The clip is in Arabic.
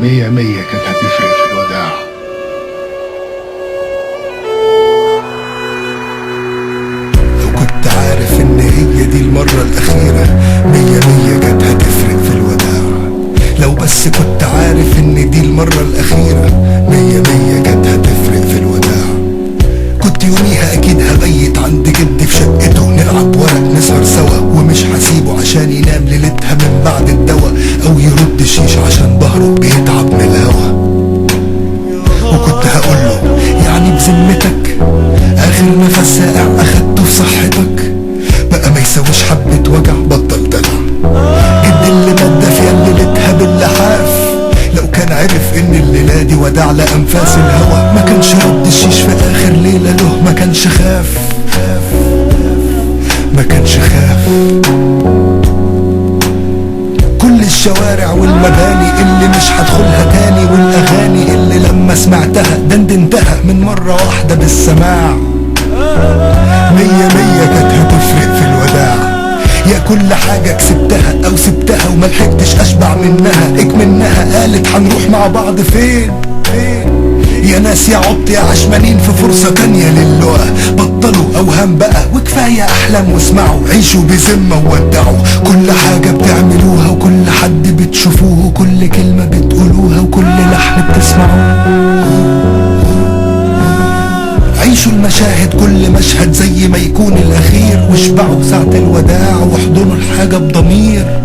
مية مية كانت هتفرق في الوداع. لو كنت عارف ان هي دي المرة الاخيرة، مية مية كانت هتفرق في الوداع. لو بس كنت عارف ان دي المرة الاخيرة، مية مية كانت هتفرق في الوداع. كنت يوميها اكيد هبيت عند جدي في شقته، نلعب ورق نسهر سوا، ومش هسيبه عشان ينام ليلتها من بعد الدوا، او يرد شيش عشان ظهره بيتعب من الهوا. وكنت هقوله يعني بذمتك اخر نفس ساقع اخدته في صحتك، بقى ما يساويش حبة وجع، بطل دلع. جد اللي مادة في ليلتها باللحاف، لو كان عرف ان الليلة دي وداع لأنفاس الهوى، ما كانش رد الشيش في اخر ليلة له، ما كانش خاف، ما كانش خاف. كل الشوارع والمباني اللي مش هدخلها تاني، والاغاني اللي لما سمعتها دندنتها من مرة واحدة بالسماع، مية مية كانت هتفرق في الوداع. يا كل حاجة كسبتها او سبتها وملحقتش اشبع منها، اكمنها قالت هنروح مع بعض فين؟ يا ناس يا عبط يا عشمانين في فرصة تانية للقا، بطلوا اوهام بقى وكفاية احلام، واسمعوا عيشوا بذمة وودعوا كل حاجة بتعملوها، وكل حد بتشوفوه، وكل كلمة بتقولوها، وكل لحن بتسمعوه. عيشوا المشاهد كل مشهد زي ما يكون الاخير، واشبعوا ساعة الوداع واحضنوا الحاجة بضمير.